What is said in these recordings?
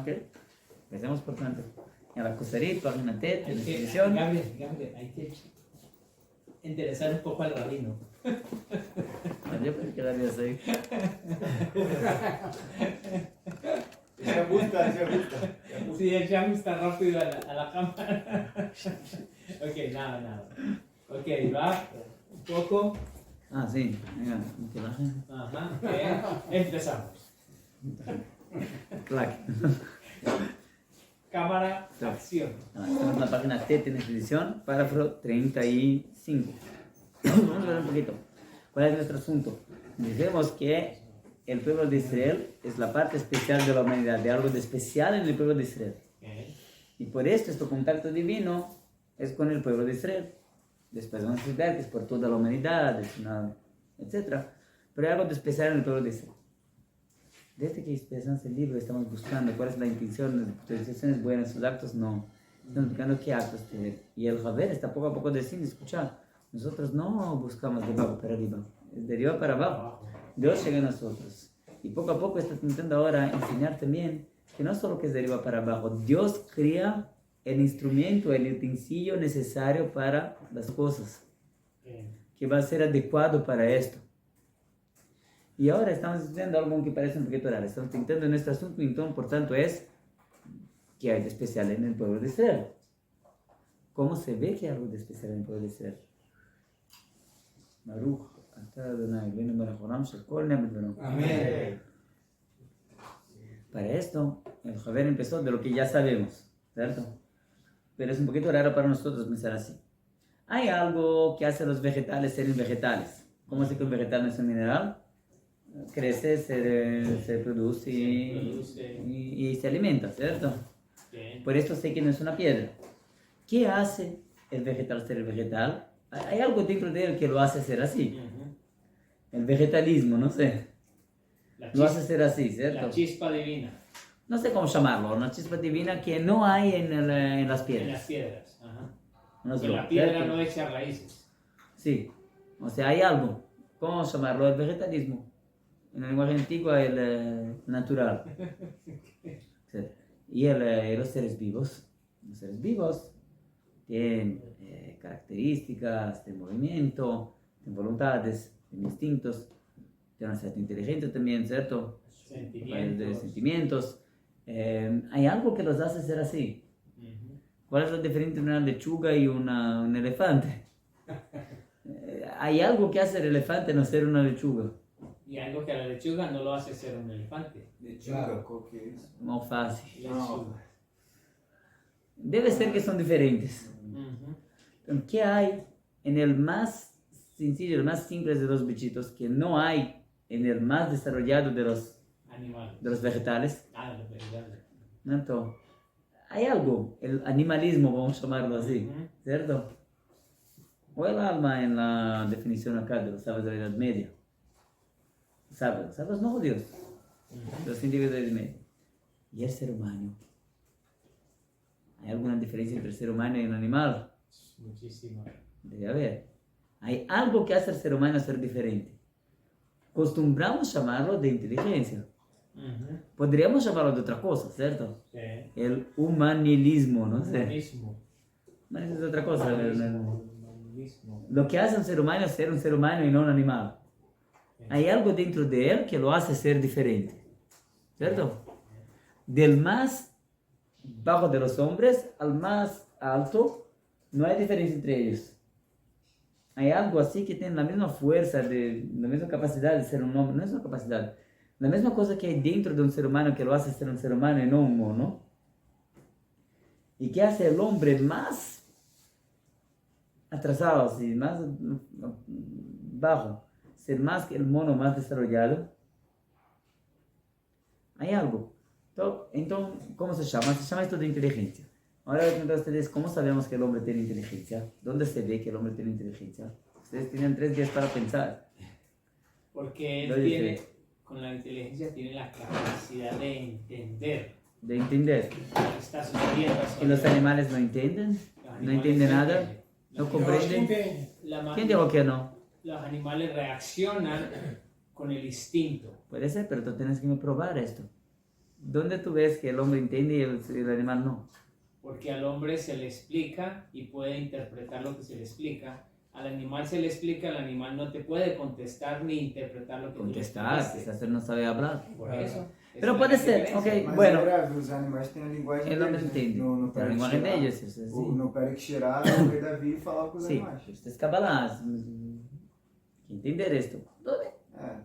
Ok, empecemos por tanto. En la Kusarit, página T, en la definición. Gabriel, hay que interesar un poco al rabino. Yo creo que la voy a seguir. Se gusta. Sí, el Sham está rápido a la cámara. Ok, nada. Ok, va un poco. Ah, sí, venga, que baje. Ajá, empezamos. Clac. Cámara, Sí. acción. Estamos en la página T, en la definición, párrafo 35. Vamos a ver un poquito. ¿Cuál es nuestro asunto? Dijimos que el pueblo de Israel es la parte especial de la humanidad, de algo de especial en el pueblo de Israel. Okay. Y por esto, este contacto divino es con el pueblo de Israel. Después vamos a ver que es por toda la humanidad, etc. Pero hay algo de especial en el pueblo de Israel. Desde que empezamos el libro estamos buscando cuál es la intención, sus intenciones buenas, sus actos no. Estamos buscando qué actos tener. Y el Javer está poco a poco diciendo, escucha, nosotros no buscamos de abajo para arriba, es de arriba para abajo. Dios llega a nosotros. Y poco a poco está intentando ahora enseñar también que no solo que es de arriba para abajo, Dios crea el instrumento, el utensilio necesario para las cosas, que va a ser adecuado para esto. Y ahora estamos estudiando algo que parece un poquito raro. Estamos intentando nuestro asunto, entonces, por tanto, es que hay de especial en el pueblo de Israel. ¿Cómo se ve que hay algo de especial en el pueblo de Israel? Baruch, atah Adonai, Eloheinu melech haolam, shekol nefesh beno. Amén. Para esto, el Javer empezó de lo que ya sabemos, ¿cierto? Pero es un poquito raro para nosotros pensar así. Hay algo que hace a los vegetales ser vegetales. ¿Cómo sé que un vegetal no es un mineral? Crece, se produce y se alimenta, ¿cierto? Okay. Por esto sé que no es una piedra. ¿Qué hace el vegetal ser el vegetal? Hay algo dentro de él que lo hace ser así. El vegetalismo, no sé. Lo hace ser así, ¿cierto? La chispa divina. No sé cómo llamarlo, una chispa divina que no hay en las piedras. En las piedras. Ajá. No sé, Que la piedra ¿cierto? no echa raíces. Sí, o sea, hay algo. ¿Cómo llamarlo? El vegetalismo. En el lenguaje antiguo, el natural. Sí. Y los seres vivos. Los seres vivos tienen características de movimiento, de voluntades, de instintos, tienen una cierta inteligencia también, ¿cierto? De sentimientos. Hay algo que los hace ser así. ¿Cuál es la diferencia entre una lechuga y un elefante? Hay algo que hace el elefante no ser una lechuga. Y algo que a la lechuga no lo hace ser un elefante. Lechuga, ¿qué es? No fácil. Lechuga. Debe ser que son diferentes. Pero ¿qué hay en el más sencillo, el más simple de los bichitos que no hay en el más desarrollado de los vegetales? Los vegetales. ¿No? Hay algo, el animalismo, vamos a llamarlo así, ¿cierto? O el alma en la definición acá de los sabios de la Edad Media. Sabios no Dios, los científicos de la Edad Media. Y el ser humano. ¿Hay alguna diferencia entre el ser humano y un animal? Muchísimo. Debe haber. Hay algo que hace al ser humano ser diferente. Acostumbramos llamarlo de inteligencia. Podríamos llamarlo de otra cosa, ¿cierto? Sí. El humanilismo, no sé. Humanismo. Es otra cosa. Humanismo. Lo que hace a un ser humano es ser un ser humano y no un animal. Hay algo dentro de él que lo hace ser diferente, ¿cierto? Del más bajo de los hombres al más alto, no hay diferencia entre ellos. Hay algo así que tiene la misma fuerza, la misma capacidad de ser un hombre, no es una capacidad, la misma cosa que hay dentro de un ser humano que lo hace ser un ser humano y no un mono. Y que hace el hombre más atrasado, así, más bajo, ser más que el mono más desarrollado. Hay algo. Entonces, ¿cómo se llama? Se llama esto de inteligencia. Ahora voy a preguntar a ustedes, ¿cómo sabemos que el hombre tiene inteligencia? ¿Dónde se ve que el hombre tiene inteligencia? Ustedes tienen 3 días para pensar. Porque él tiene, con la inteligencia, tiene la capacidad de entender. De entender. Lo que está sucediendo. ¿Y los animales no entienden? ¿No entienden nada? ¿No comprenden? ¿Quién dijo que no? Los animales reaccionan con el instinto. Puede ser, pero tú tienes que probar esto. ¿Dónde tú ves que el hombre entiende y el animal no? Porque al hombre se le explica y puede interpretar lo que se le explica. Al animal se le explica, el animal no te puede contestar ni interpretar lo que tú le Contestar, explicaste. quizás él no sabe hablar. Por eso. Pero Esa puede es la ser, diferencia. ok. Mas Bueno. é grave, os animais têm a linguagem El hombre deles, né? entiende. No La Perek lenguaje de Shirah, ellos es así. no Perek Shirah, o rei Davi falava com os Sí, animais. esto es Kabbalah. Entender esto. Todo bien. É.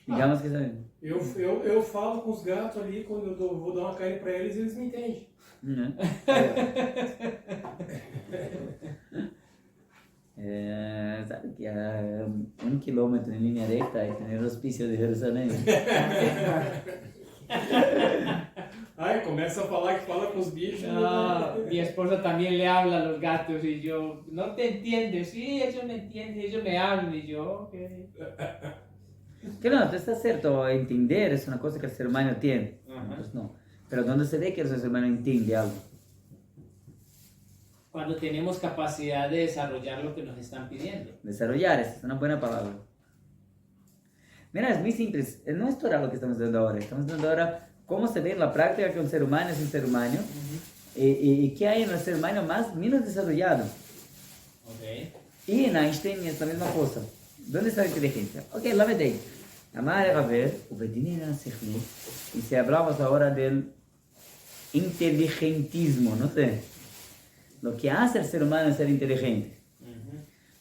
Digamos que sabemos. Eu falo com os gatos ali, quando vou dar uma carne pra eles me entendem. ¿No? É. ¿Sabe que a 1 kilómetro en línea recta hay que tener el hospicio de Jerusalén? Ai, começa a falar que fala com os bichos. No, mi esposa también le habla a los gatos y yo, no te entiendes, sí, ellos me entienden, ellos me hablan y yo, ok. Que no, está cierto, entender es una cosa que el ser humano tiene. Ajá. Pues no. Pero ¿dónde se ve que el ser humano entiende algo? Cuando tenemos capacidad de desarrollar lo que nos están pidiendo. Desarrollar, esa es una buena palabra. Mira, es muy simple, no es todo lo que estamos viendo ahora. Estamos viendo ahora cómo se ve en la práctica que un ser humano es un ser humano y qué hay en el ser humano más menos desarrollado. Ok. Y en Einstein es la misma cosa. ¿Dónde está la inteligencia? Ok, la vedei. Amar a ver, y si hablamos ahora del inteligentismo, no sé. Lo que hace al ser humano es ser inteligente.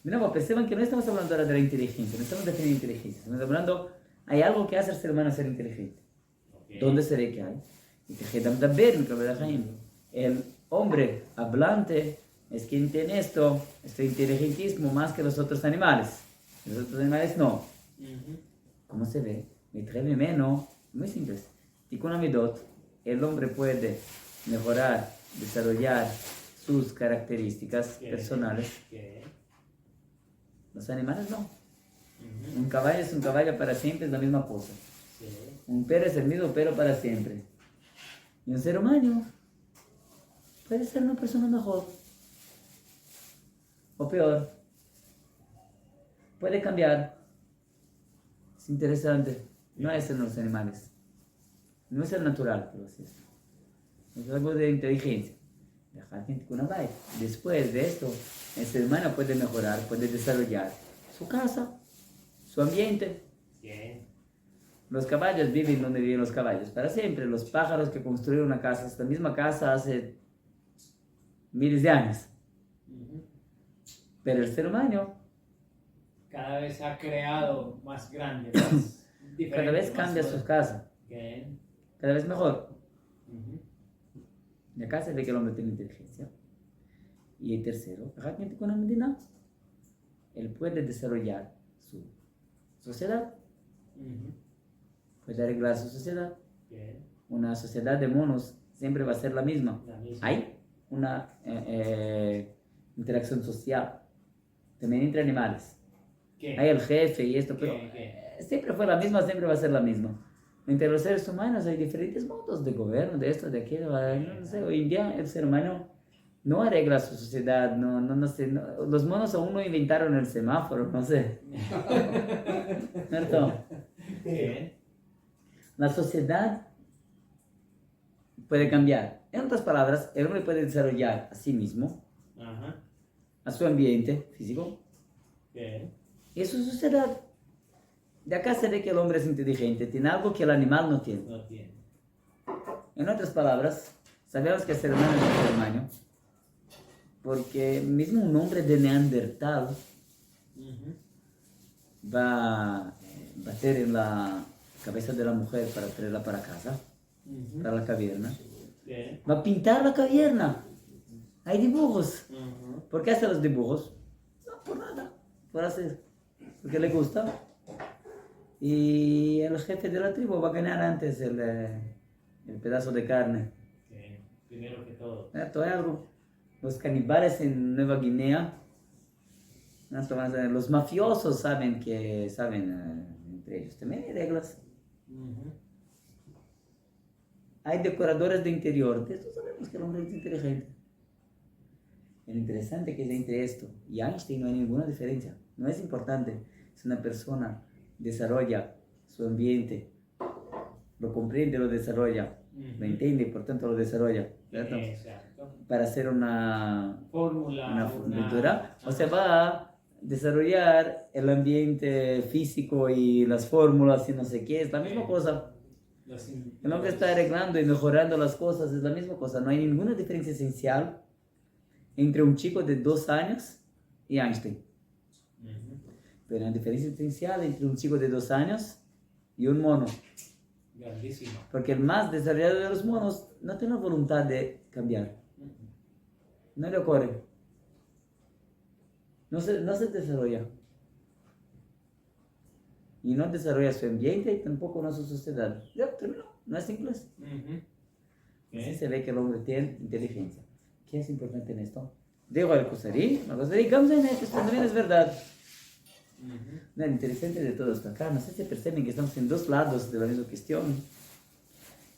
Mira, pues perciban que no estamos hablando ahora de la inteligencia, no estamos definiendo inteligencia, estamos hablando, hay algo que hace al ser humano ser inteligente. Okay. ¿Dónde se ve que hay? El hombre hablante es quien tiene este inteligentismo más que los otros animales. Los otros animales no. ¿Cómo se ve? Muy simple. Tikkun Amidot, el hombre puede mejorar, desarrollar sus características personales. Okay. Los animales no. Un caballo es un caballo para siempre, es la misma cosa. Sí. Un perro es el mismo perro para siempre. Y un ser humano puede ser una persona mejor o peor. Puede cambiar. Es interesante. No es en los animales. No es el natural, pero así es. Es algo de inteligencia. Dejar gente con una vaina. Después de esto, el ser humano puede mejorar, puede desarrollar su casa, su ambiente. Bien. Los caballos viven donde viven los caballos para siempre. Los pájaros que construyeron una casa, esta misma casa hace miles de años. Pero el ser humano Cada vez ha creado más grande, más diferente. cada vez más cambia todo. su casa, Bien. cada vez mejor. Y acá se ve que el hombre tiene inteligencia. Y el tercero, él puede desarrollar su sociedad, puede arreglar su sociedad. Bien. Una sociedad de monos siempre va a ser la misma. La misma. Hay una interacción social, también entre animales. ¿Qué? Hay el jefe y esto, pero ¿Qué? siempre fue la misma, siempre va a ser la misma. Entre los seres humanos hay diferentes modos de gobierno, de esto, de aquello. No sé, hoy en día el ser humano no arregla su sociedad, no sé. Los monos aún no inventaron el semáforo, no sé. ¿Cierto? Bien. La sociedad puede cambiar. En otras palabras, el hombre puede desarrollar a sí mismo, Ajá. a su ambiente físico Bien. y a su sociedad. De acá se ve que el hombre es inteligente, tiene algo que el animal no tiene. No tiene. En otras palabras, sabemos que el ser humano es un ser humano, porque mismo un hombre de Neandertal va a bater en la cabeza de la mujer para traerla para casa, para la caverna. Bien. Va a pintar la caverna. Hay dibujos. ¿Por qué hace los dibujos? No, por nada. Por hacer. Porque le gusta. Y el jefe de la tribu va a ganar antes el pedazo de carne. Bien. Primero que todo. ¿Cierto? Hay algo. Los caníbales en Nueva Guinea, ¿cierto? Los mafiosos saben entre ellos también hay reglas. Hay decoradores de interior. De esto sabemos que el hombre es inteligente. Lo interesante que es entre esto y Einstein no hay ninguna diferencia. No es importante si una persona desarrolla su ambiente lo comprende, lo desarrolla, lo entiende y por tanto lo desarrolla, ¿cierto? Exacto. Para hacer una Fórmula. cultura, o sea, va a desarrollar el ambiente físico y las fórmulas y no sé qué, es la misma cosa. El hombre está arreglando y mejorando las cosas, es la misma cosa. No hay ninguna diferencia esencial entre un chico de 2 años y Einstein. Pero hay una diferencia esencial entre un chico de 2 años y un mono. Grandísimo. Porque el más desarrollado de los monos no tiene la voluntad de cambiar. No le ocurre. No se desarrolla. Y no desarrolla su ambiente y tampoco no su sociedad. Ya, terminó. No es simple. Así se ve que el hombre tiene inteligencia. ¿Qué es importante en esto? Dejo el Kusari, esto también es verdad. Lo interesante de todo esto acá, no sé si perciben que estamos en 2 lados de la misma cuestión.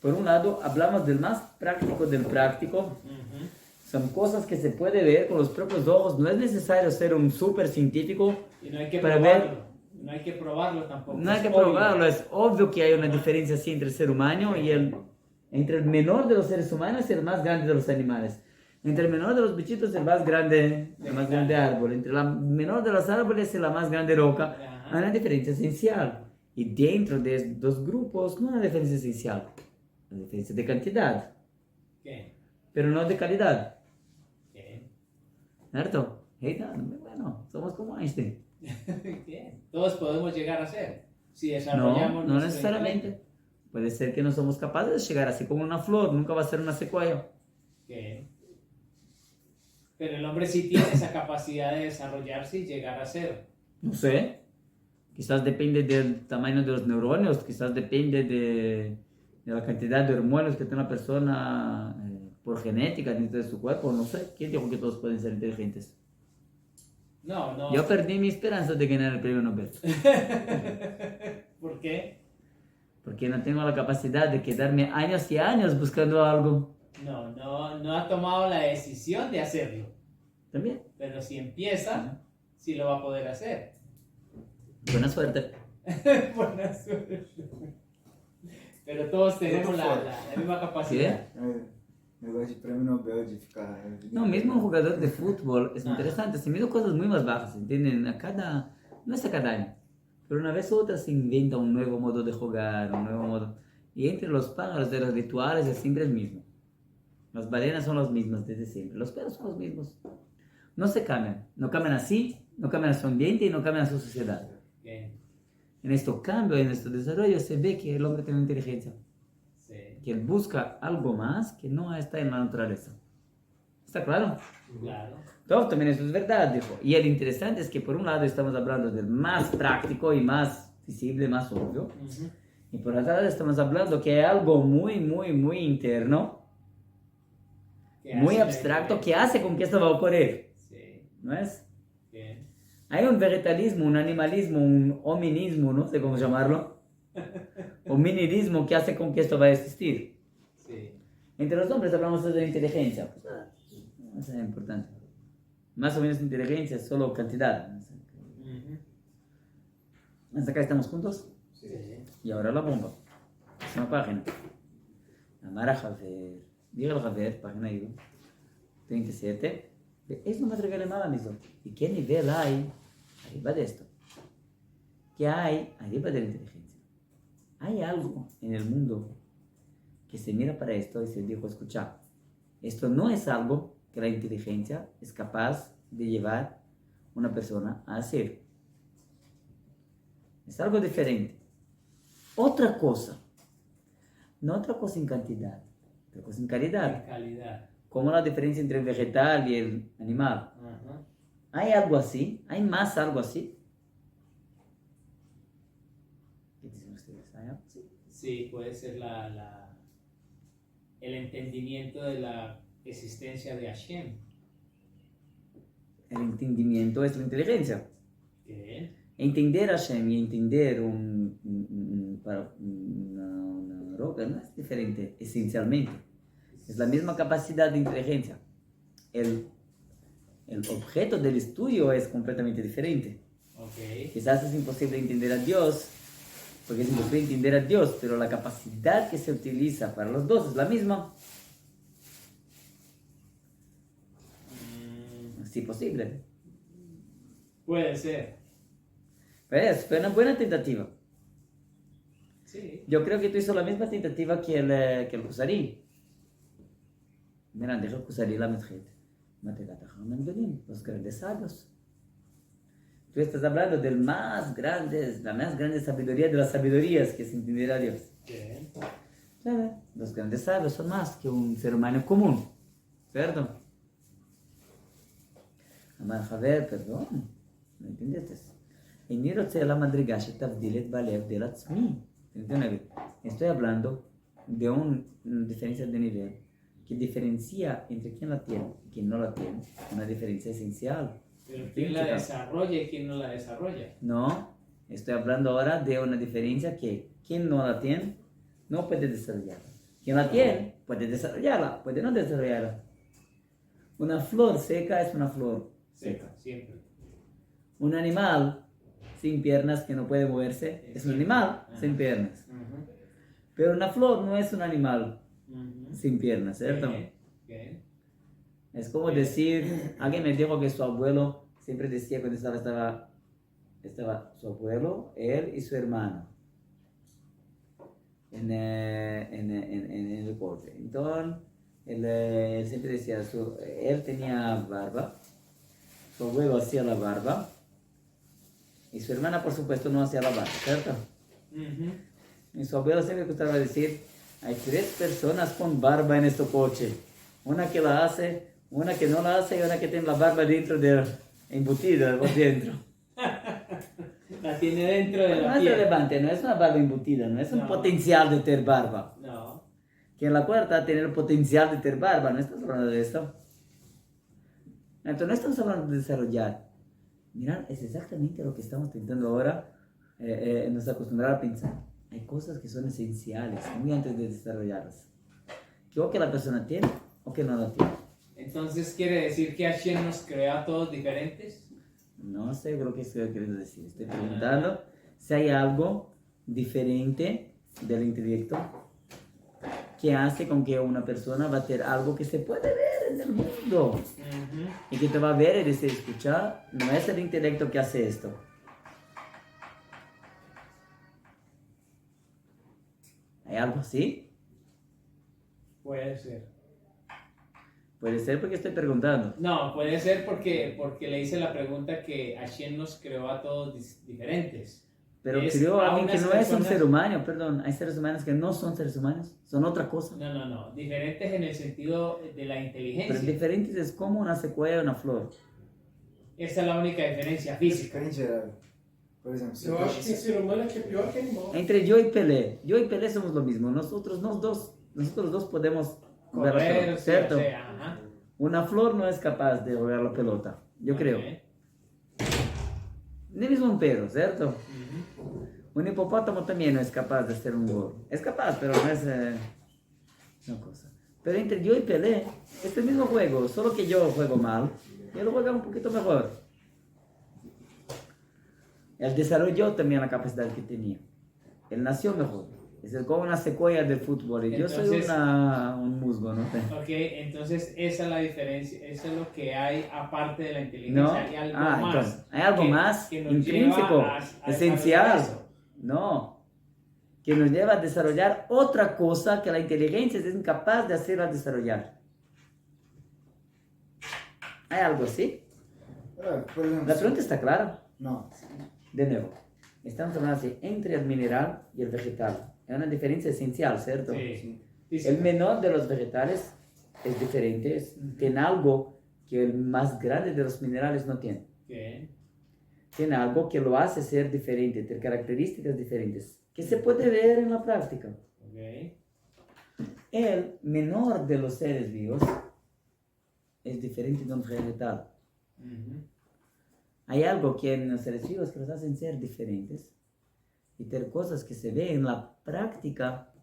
Por un lado, hablamos del más práctico del práctico. Son cosas que se puede ver con los propios ojos. No es necesario ser un súper científico Y no hay que para probarlo. ver. No hay que probarlo tampoco. No hay es que obvio. probarlo. Es obvio que hay una diferencia así entre el ser humano y entre el menor de los seres humanos y el más grande de los animales. Entre el menor de los bichitos y el más grande árbol. Entre la menor de los árboles y la más grande roca. Hay una diferencia esencial. Y dentro de estos 2 grupos no hay una diferencia esencial. Una diferencia de cantidad. ¿Qué? Pero no de calidad. ¿Qué? ¿Cierto? Bueno, somos como Einstein. ¿Qué? Todos podemos llegar a ser. Si No, desarrollamos no nuestro necesariamente. intelecto. Puede ser que no somos capaces de llegar así como una flor. Nunca va a ser una secuoya. ¿Qué? Pero el hombre sí tiene esa capacidad de desarrollarse y llegar a ser. No sé. Quizás depende del tamaño de los neurones. Quizás depende de la cantidad de hormonas que tiene una persona por genética dentro de su cuerpo. No sé. ¿Quién dijo que todos pueden ser inteligentes? No. Yo perdí mi esperanza de ganar el premio Nobel. ¿Por qué? Porque no tengo la capacidad de quedarme años y años buscando algo. No ha tomado la decisión de hacerlo. También. Pero si empieza, sí lo va a poder hacer. Buena suerte. Buena suerte. Pero todos tenemos la misma capacidad. Negócio de prêmio Nobel de ficar. No, mismo un jugador de fútbol es interesante. Se miden cosas muy más bajas, ¿entienden? No es a cada año, pero una vez u otra se inventa un nuevo modo de jugar, un nuevo modo. Y entre los pájaros de los rituales es siempre el mismo. Las ballenas son las mismas desde siempre. Los perros son los mismos. No se cambian. No cambian así, no cambian a su ambiente y no cambian a su sociedad. Bien. En este cambio, en este desarrollo, se ve que el hombre tiene inteligencia. Sí. Que él busca algo más que no está en la naturaleza. ¿Está claro? Claro. Todo también eso es verdad, dijo. Y el interesante es que por un lado estamos hablando del más práctico y más visible, más obvio. Y por otro lado estamos hablando que hay algo muy, muy, muy interno, muy abstracto, que hace con que esto va a ocurrir. Sí. ¿No es? Bien. Hay un vegetalismo, un animalismo, un hominismo, no sé cómo llamarlo. Hominirismo que hace con que esto va a existir. Sí. Entre los hombres hablamos de inteligencia. Pues nada, no es importante. Más o menos inteligencia es solo cantidad. ¿Hasta acá estamos juntos? Sí. Y ahora la bomba. Próxima página. Amara Javier. Dígalo Javier, página 37. Es lo más regalamado mismo. ¿Y qué nivel hay arriba de esto? ¿Qué hay arriba de la inteligencia? Hay algo en el mundo que se mira para esto y se dijo, escucha, esto no es algo que la inteligencia es capaz de llevar una persona a hacer. Es algo diferente. Otra cosa. No otra cosa en cantidad, otra cosa en calidad. Calidad. Como la diferencia entre el vegetal y el animal. Ajá. ¿Hay algo así? ¿Hay más algo así? ¿Qué dicen ustedes? ¿Hay algo así? Sí, puede ser el entendimiento de la existencia de Hashem. El entendimiento es la inteligencia. ¿Qué? Entender a Hashem y entender una roca no es diferente esencialmente. Es la misma capacidad de inteligencia. El objeto del estudio es completamente diferente. Ok. Quizás es imposible entender a Dios porque es imposible entender a Dios, pero la capacidad que se utiliza para los dos es la misma. Sí, posible. Puede ser. ¿Ves? Fue una buena tentativa. Sí. Yo creo que tú hizo la misma tentativa que el Kusari. Mira, deja el Kusari la Medjet. Los grandes sabios. Tú estás hablando del la más grande sabiduría de las sabidurías que se entenderá Dios. Bien. ¿Sabes? Los grandes sabios son más que un ser humano común. ¿Cierto? Amar Javier, perdón. ¿No entendiste? איני רוצה על המדרגה שתבדיל את בעלי הבדל עצמי. Estoy hablando de una diferencia de nivel que diferencia entre quien la tiene y quien no la tiene. Una diferencia esencial. Pero quién la desarrolla y quién no la desarrolla. No, estoy hablando ahora de una diferencia que quien no la tiene no puede desarrollarla. Quien la tiene puede desarrollarla, puede no desarrollarla. Una flor seca es una flor seca. Siempre. Un animal sin piernas que no puede moverse es un animal sin piernas. Pero una flor no es un animal sin piernas, ¿cierto? Bien. Es como decir, alguien me dijo que su abuelo siempre decía cuando estaba su abuelo, él y su hermano en el corte. Entonces, él siempre decía, él tenía barba, su abuelo hacía la barba, y su hermana, por supuesto, no hacía la barba, ¿cierto? Y su abuelo siempre gustaba decir, hay 3 personas con barba en este coche. Una que la hace, una que no la hace y una que tiene la barba embutida por dentro. La tiene dentro de la No es piel. relevante, no es una barba embutida, no es un potencial de tener barba. No. Que en la cuarta tiene el potencial de tener barba, no estamos hablando de esto. Entonces no estamos hablando de desarrollar. Mirad, es exactamente lo que estamos intentando ahora nos acostumbrar a pensar. Hay cosas que son esenciales, muy antes de desarrollarlas. Que o que la persona tiene o que no la tiene. Entonces, ¿quiere decir que Hashem nos creó a todos diferentes? No sé lo que estoy queriendo decir. Estoy preguntando si hay algo diferente del intelecto que hace con que una persona va a tener algo que se puede ver en el mundo. Y que te va a ver y decir, escucha, no es el intelecto que hace esto. ¿Hay algo así? Puede ser. Puede ser porque estoy preguntando. No, puede ser porque le hice la pregunta que Hashem nos creó a todos diferentes. Pero Es creó a a alguien que unas no es un personas- ser humano, perdón. Hay seres humanos que no son seres humanos, son otra cosa. No. Diferentes en el sentido de la Pero inteligencia. diferentes es como una secuela de una flor. Esa es la única diferencia física. Em geral. Por exemplo, se Eu acho que tem ser humano que é pior que animal. Entre yo y Pelé somos lo mismo. Nosotros dos podemos jugar la Correr, pelota, sí, ¿cierto? o sea, ajá. Una flor no es capaz de jugar la pelota, yo creo. Ok. Ni mismo un perro, ¿cierto? Ujú. Un hipopótamo también no es capaz de hacer un gol. Es capaz, pero no es una cosa. Pero entre yo y Pelé, es el mismo juego, solo que yo juego mal y él juega un poquito mejor. Él desarrolló también la capacidad que tenía. Él nació mejor. Es como una secuela del fútbol. Y yo soy Entonces- un musgo, ¿no? Ok, entonces esa es la diferencia, eso es lo que hay aparte de la inteligencia. No. Hay algo Ah, más. entonces, hay algo más que nos intrínseco, lleva a esencial. desarrollar eso. No. Que nos lleva a desarrollar otra cosa que la inteligencia es incapaz de hacerla desarrollar. ¿Hay algo así? por exemplo, La pregunta está clara. não. De nuevo, estamos hablando así, entre el mineral y el vegetal. Es una diferencia esencial, ¿cierto? Sí. Sí, El menor de los vegetales es diferente, tiene algo que el más grande de los minerales no tiene. Ok. Tiene algo que lo hace ser diferente, tiene características diferentes, que se puede ver en la práctica. Ok. El menor de los seres vivos es diferente de un vegetal. Ujú. Hay algo que en los seres vivos que los hacen ser diferentes y tener cosas que se ven en la práctica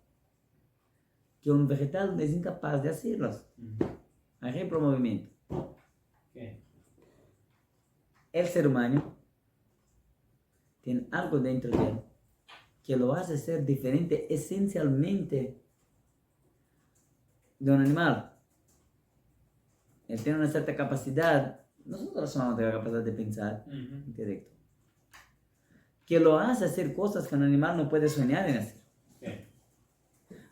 que un vegetal es incapaz de hacerlas. Ujú. Ejemplo, movimiento. Ok. El ser humano tiene algo dentro de él que lo hace ser diferente esencialmente de un animal. Él tiene una cierta capacidad, nosotros llamamos de la capacidad de pensar, intelecto, que lo hace hacer cosas que un animal no puede soñar en hacer. Okay.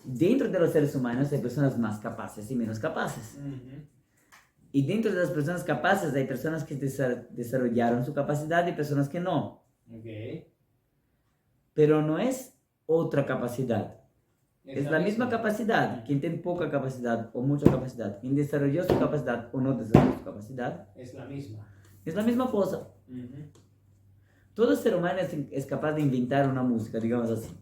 Dentro de los seres humanos hay personas más capaces y menos capaces. Y dentro de las personas capaces hay personas que desarrollaron su capacidad y personas que no. Okay. Pero no es otra capacidad. Es la misma capacidad. Quien tiene poca capacidad o mucha capacidad, quien desarrolló su capacidad o no desarrolló su capacidad, Es la misma. es la misma cosa. Todo ser humano es capaz de inventar una música, digamos así.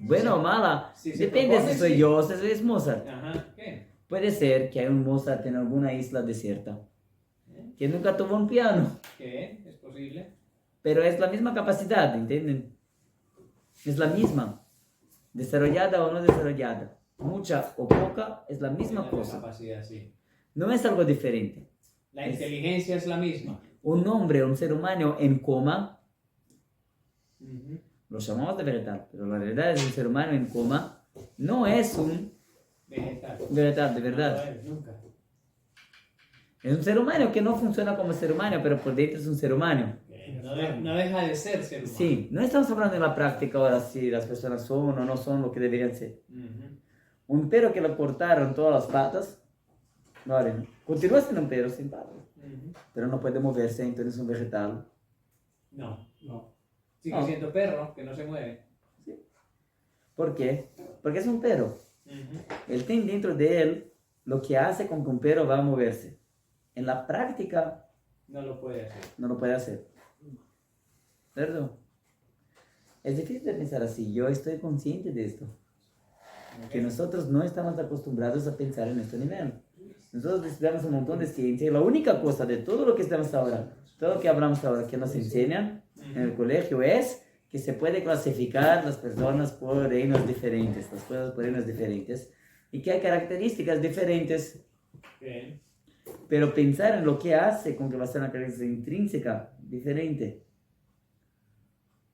Buena o mala, Si se depende propone, si soy sí. yo o si es Mozart. Ajá. ¿Qué? Puede ser que hay un Mozart en alguna isla desierta que nunca tuvo un piano, ¿Qué? ¿Es posible? pero es la misma capacidad, ¿entienden? Es la misma, desarrollada o no desarrollada, mucha o poca, es la misma Tiene la cosa. capacidad, sí. No es algo diferente. La inteligencia es la misma. Un hombre, un ser humano en coma, lo llamamos de vegetal, pero la realidad es un ser humano en coma, no es un Vegetal. vegetal, de No verdad. lo es, nunca. Es un ser humano que no funciona como ser humano, pero por dentro es un ser humano. No deja de ser ser humano. Sí, no estamos hablando en la práctica ahora si las personas son o no son lo que deberían ser. Un perro que le cortaron todas las patas, vale, continúa siendo un perro sin patas, pero no puede moverse, entonces es un vegetal. No. No. Sigue No. siendo perro, que no se mueve. ¿Por qué? Porque es un perro. Él tiene dentro de él lo que hace con que un perro va a moverse. En la práctica No lo puede hacer. no lo puede hacer. ¿Cierto? Es difícil de pensar así. Yo estoy consciente de esto. Que nosotros no estamos acostumbrados a pensar en este nivel. Nosotros estudiamos un montón de ciencia y la única cosa de todo lo que estamos ahora, todo lo que hablamos ahora, que nos enseñan en el colegio es que se puede clasificar las personas por reinos diferentes, las cosas por reinos diferentes, y que hay características diferentes, Okay. pero pensar en lo que hace con que va a ser una característica intrínseca diferente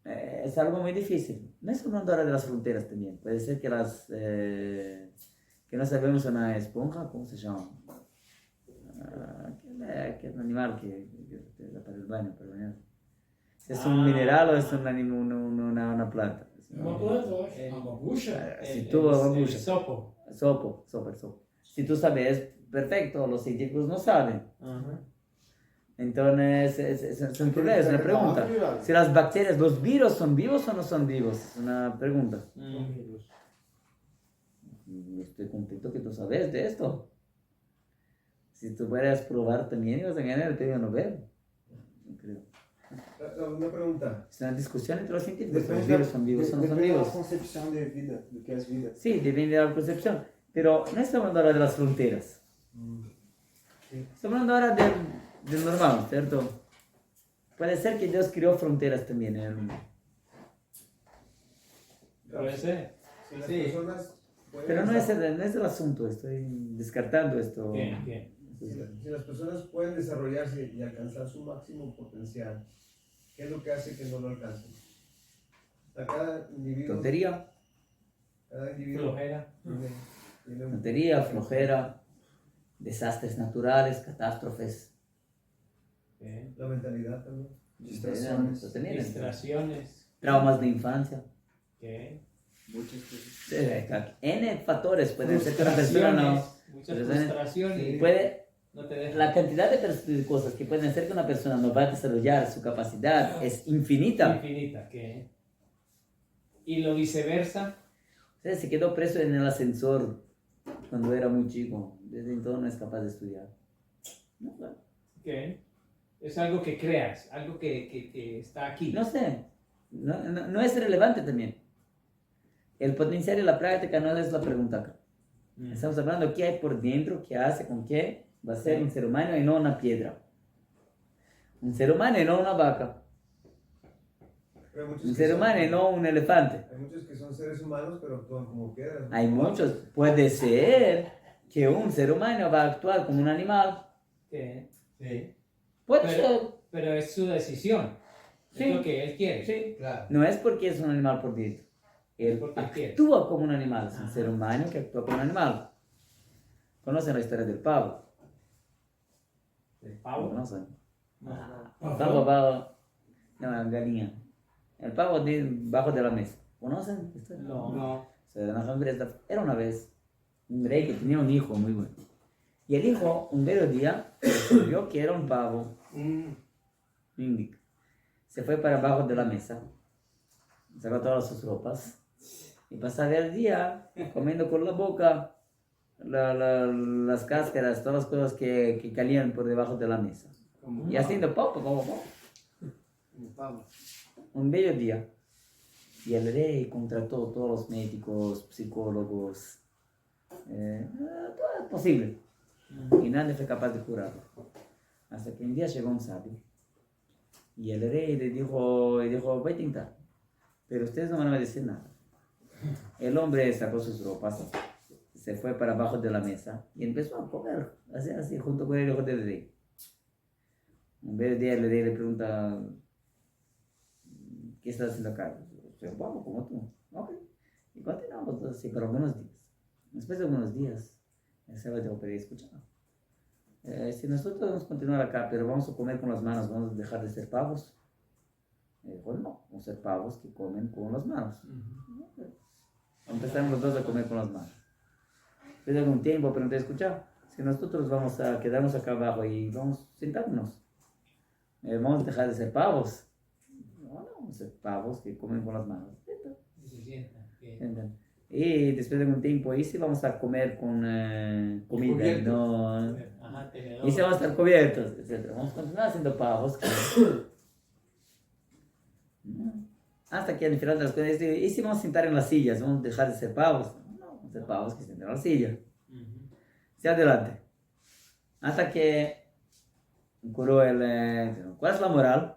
es algo muy difícil. No es hablando ahora de las fronteras también, puede ser que que no sabemos una esponja, ¿cómo se llama? Aquel animal que da para el baño, para bañar. ¿Es un mineral o es una planta? É uma planta, eu acho. Uma bucha? Si tú, El sopo. sopo. Si tú sabes, perfecto, los científicos no saben. Entonces, es un problema, es una pregunta. Si las bacterias, los virus son vivos o no son vivos, es una pregunta. Estoy contento que tú sabes de esto. Si tú pudieras probar también, ibas a ganar el premio Nobel. No creo. Una pregunta. Es una discusión entre los científicos. ¿Los Depende virus son vivos o no son depende da vivos? concepção de vida, do que é vida. Sí, depende de la concepción. Pero no estamos hablando ahora de las fronteras. Estamos hablando ahora del normal, ¿cierto? Puede ser que Dios creó fronteras también en el mundo. Puede ser. Si las Sí. personas pueden Pero no es el asunto, estoy descartando esto. ¿Qué? si las personas pueden desarrollarse y alcanzar su máximo potencial, ¿qué es lo que hace que no lo alcancen? A cada individuo Tontería, Flojera. tiene un- tontería, flojera, desastres naturales, catástrofes. ¿Qué? la mentalidad también. Distracciones. Distracciones. Traumas de infancia. ¿Qué? Muchas cosas. Sí, N factores pueden ser que una persona no. Muchas Pero frustraciones. Puede, No te dejan. la cantidad de cosas que pueden hacer que una persona no va a desarrollar su capacidad es infinita. Infinita. ¿Qué? Y lo viceversa. O sea, se quedó preso en el ascensor cuando era muy chico. Desde entonces no es capaz de estudiar. No, bueno. ¿Qué? Es algo que creas, algo que está aquí. No sé, no es relevante también. El potencial y la práctica no es la pregunta acá. Estamos hablando de qué hay por dentro, qué hace, con qué va a ser un ser humano y no una piedra. Un ser humano y no una vaca. Pero hay muchos Un que ser son- humano y no un elefante. Hay muchos que son seres humanos, pero actúan como piedras. Hay muchos. Puede ser que un ser humano va a actuar como un animal. ¿Qué? Sí. Puede ser. Pero es su decisión. Sí. Es lo que él quiere. Sí. Claro. No es porque es un animal por dentro. Él ¿Por qué qué? actúa como un animal, es un Ajá. ser humano que actúa como un animal. ¿Conocen la historia del pavo? ¿El ¿Lo pavo? conocen? Ajá. El pavo, no, galinha. El pavo debajo de la mesa. ¿Conocen la historia? No. No. Era una vez un rey que tenía un hijo muy bueno. Y el hijo, un bello día, vio que era un pavo. Indica. Se fue para abajo de la mesa, sacó todas sus ropas y pasaba el día comiendo con la boca las cáscaras, todas las cosas que caían por debajo de la mesa. Y haciendo pop, un bello día. Y el rey contrató todos los médicos, psicólogos, todo es posible. Y nadie fue capaz de curarlo. Hasta que un día llegó un sabio. Y el rey le dijo, voy a intentar, pero ustedes no van a decir nada. El hombre sacó sus ropas, se fue para abajo de la mesa y empezó a comer, así junto con el hijo del rey. Un buen día el rey le pregunta, ¿qué estás haciendo acá? Soy un pavo como tú. Ok. Y continuamos todos así por algunos días. Después de algunos días, el sabio dijo, pero escucha, si nosotros vamos a continuar acá, pero vamos a comer con las manos, ¿vamos a dejar de ser pavos? Dijo, no, vamos a ser pavos que comen con las manos. Empezamos los dos a comer con las manos. Después de algún tiempo pregunté, escucha, si nosotros vamos a quedarnos acá abajo y vamos a sentarnos, ¿vamos a dejar de ser pavos? No, vamos a ser pavos que comen con las manos. Y se sienta. Ok. Sientan. Y después de algún tiempo ahí sí vamos a comer con comida, Cubiertos. no... Ajá, tenedor. Y se van a estar cubiertos, etc. Vamos a continuar haciendo pavos. Hasta que al final de las cosas, ¿y si vamos a sentar en las sillas? ¿Vamos a dejar de ser pavos? No, vamos a ser pavos que se sienten en la silla. Ujú. Hacia adelante. Hasta que curó el... ¿Cuál es la moral?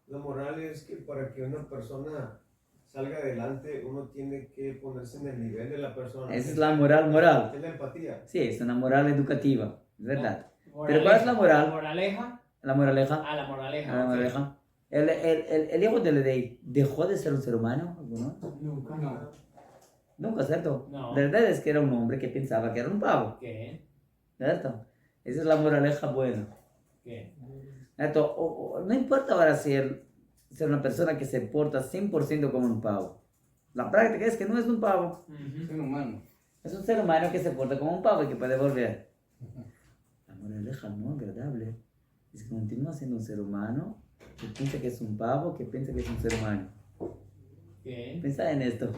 La moral es que para que una persona salga adelante, uno tiene que ponerse en el nivel de la persona. Esa es la moral. Es la empatía. Sí, es una moral educativa, es verdad. Moraleja. Pero ¿cuál es la moral? ¿Moraleja? La moraleja. Ah, la moraleja. La ok. moraleja. El hijo del rey dejó de ser un ser humano, ¿alguno? Nunca. No. Nunca, ¿cierto? No. La verdad es que era un hombre que pensaba que era un pavo, ¿Qué? ¿cierto? Esa es la moraleja buena. ¿Qué? ¿Cierto? No importa ahora ser una persona que se porta 100% como un pavo. La práctica es que no es un pavo, Ujú. Ser humano. es un ser humano que se porta como un pavo y que puede volver. La moraleja no agradable es que continúa siendo un ser humano que piensa que es un pavo, que piensa que es un ser humano. ¿Qué? Piensa en esto.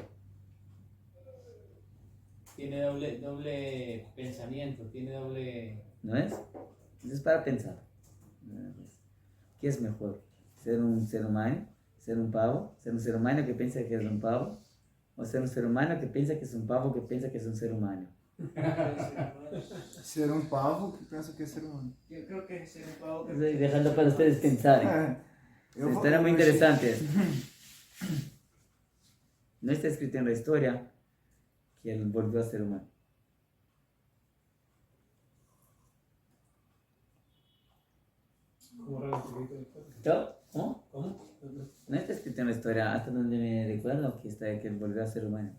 Tiene doble pensamiento, tiene doble... ¿No es? Es para pensar. ¿Qué es mejor? ¿Ser un ser humano? ¿Ser un pavo? ¿Ser un ser humano que piensa que es un pavo? ¿O ser un ser humano que piensa que es un pavo que piensa que es un ser humano? Ser um pavo que pensa que é ser humano. Yo creo que ser un pavo que... Estoy dejando para ustedes pensar. Estará muy interesante esto. No está escrito en la historia que él volvió a ser humano. Como era el chiquito después. ¿Cómo? ¿Cómo? No está escrito en la historia, hasta donde me recuerdo que él volvió a ser humano.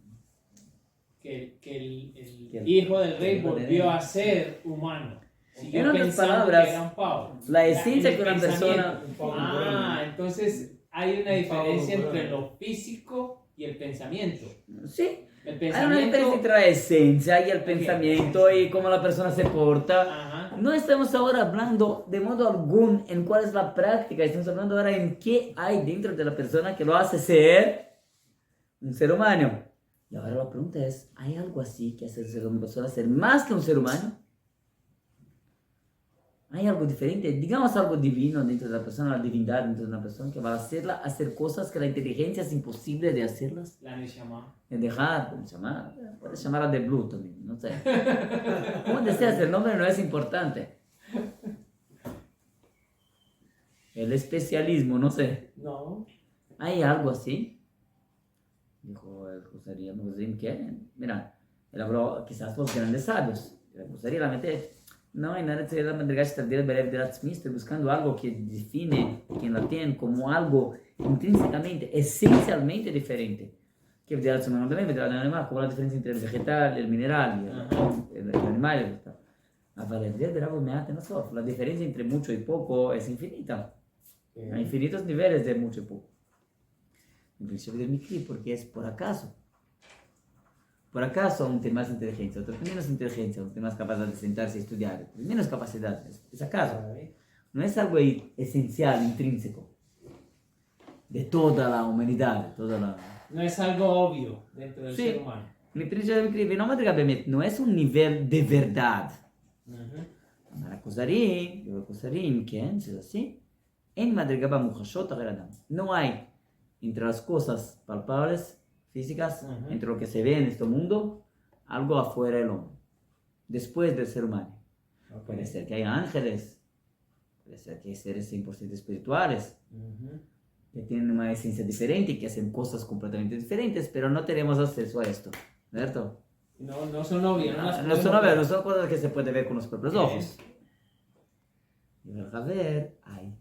Que el Que el- hijo del rey el hijo del volvió rey. a ser humano. Siguió En otras pensando palabras, que era un pavo. La esencia en que el una persona... pensamiento. Un pavo Ah, entonces hay una Un pavo diferencia grande. entre lo físico y el pensamiento. Sí, El hay una pensamiento... diferencia entre la esencia y el pensamiento y cómo la persona se porta. Ajá. No estamos ahora hablando de modo algún en cuál es la práctica, estamos hablando ahora en qué hay dentro de la persona que lo hace ser un ser humano. Y ahora la pregunta es, ¿hay algo así que hace a una persona ser más que un ser humano? ¿Hay algo diferente? Digamos algo divino dentro de la persona, la divinidad dentro de una persona que va a hacerla hacer cosas que la inteligencia es imposible de hacerlas. La Neshama. De dejar, puedes llamarla de Blue también, no sé. Como deseas, el nombre no es importante. El especialismo, no sé. No. ¿Hay algo así? Dijo el José, ¿qué? Mira, él habló quizás los grandes sabios. El José la mete, no hay nada de la madrigada de Belev de Latzmi, estoy buscando algo que define, que la tiene como algo intrínsecamente, esencialmente diferente. Que el ser humano también vendrá del animal, como la diferencia entre el vegetal y el mineral, el animal. Ma la idea de Rabo Meat no so, la diferencia entre mucho y poco es infinita. Hay infinitos niveles de mucho y poco. El principio del Mikri, porque es por acaso. Por acaso uno tiene más inteligencia, otro tiene menos inteligencia, uno tiene más capacidad de sentarse y estudiar, menos capacidad, es acaso. No es algo esencial, intrínseco, de toda la humanidad, de toda la... No es algo obvio dentro del Sí. ser humano. Mi principio del Mikri, no es un nivel de verdad. La Kuzarim, ¿quién? Es así. En Madrigaba Muhashot Ageradam. No hay entre las cosas palpables, físicas, entre lo que se ve en este mundo, algo afuera del hombre, después del ser humano. Puede ser que haya ángeles, puede ser que hay seres 100% espirituales, que tienen una esencia diferente y que hacen cosas completamente diferentes, pero no tenemos acceso a esto, ¿cierto? No son obvias. No son cosas que se puede ver con los propios ojos. Y a ver, ay.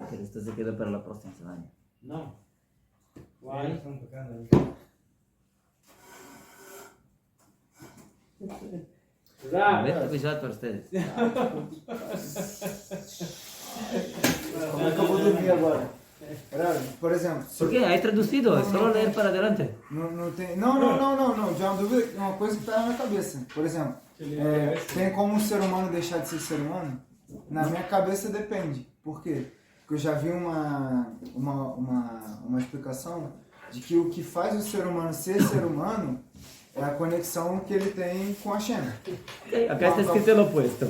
Pero esto se queda para la próxima semana. No. Guay. Guay. Están tocando. A ver, episodio para ustedes. Como é que eu vou dormir agora? Por exemplo, se ¿Por qué? Hay traducido, es solo leer para adelante. não tem. Não. Já uma dúvida, uma coisa que tá na minha cabeça. Por exemplo, tem como um ser humano deixar de ser ser humano? Na minha cabeça depende. Por quê? Porque eu já vi uma explicação de que o que faz o ser humano ser ser humano é a conexão que ele tem com a Shem. Acá está escrito lo opuesto.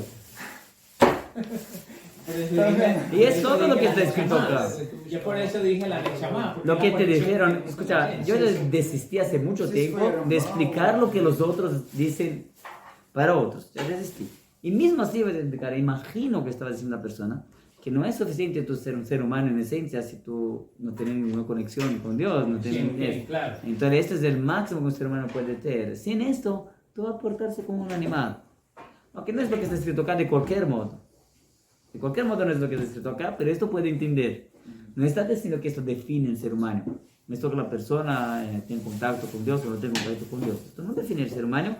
Y es todo lo que está escrito acá. Yo por eso dije la Neshama. Lo que te dijeron, escucha, yo desistí hace mucho tiempo de explicar lo que los otros dicen para otros. Ya desistí. Y mismo así voy a explicar, imagino que estaba diciendo una persona que no es suficiente tú ser un ser humano en esencia si tú no tienes ninguna conexión con Dios. No tienes, claro. Entonces este es el máximo que un ser humano puede tener. Sin esto, tú vas a portarse como un animal. Aunque no es lo que está escrito acá de cualquier modo. De cualquier modo no es lo que está escrito acá, pero esto puede entender. No está diciendo que esto define el ser humano. No es que la persona tiene contacto con Dios o no tiene contacto con Dios. Esto no define el ser humano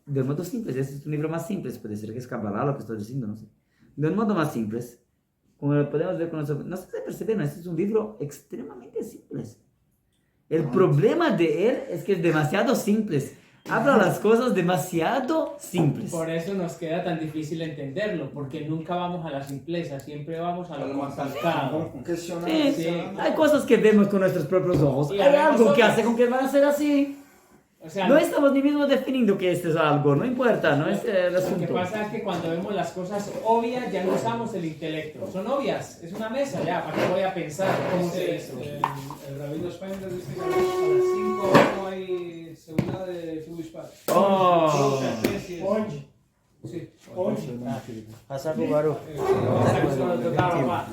de un modo simple. Este es un libro más simple. Puede ser que es Kabbalah lo que estoy diciendo, no sé. De un modo más simple, como lo podemos ver con nosotros. No sé si perciben, este es un libro extremadamente simple. El problema de él es que es demasiado simple. Habla las cosas demasiado simples. Por eso nos queda tan difícil entenderlo, porque nunca vamos a la simpleza, siempre vamos a lo complicado. Questionar. Sí, hay cosas que vemos con nuestros propios ojos. Y Hay además algo que otras. hace con que van a ser así. O sea, No estamos ni mismo definiendo que este es algo, no importa, no es el lo que asunto. pasa es que cuando vemos las cosas obvias ya no usamos el intelecto. Son obvias, es una mesa ya, ¿para qué voy a pensar cómo se hizo? El rabino Spender dice que a las 5 no hay segunda de Shubishpat. Oh. Onde? Sí. Onde? Passar pro Baru. Cuando tocaba,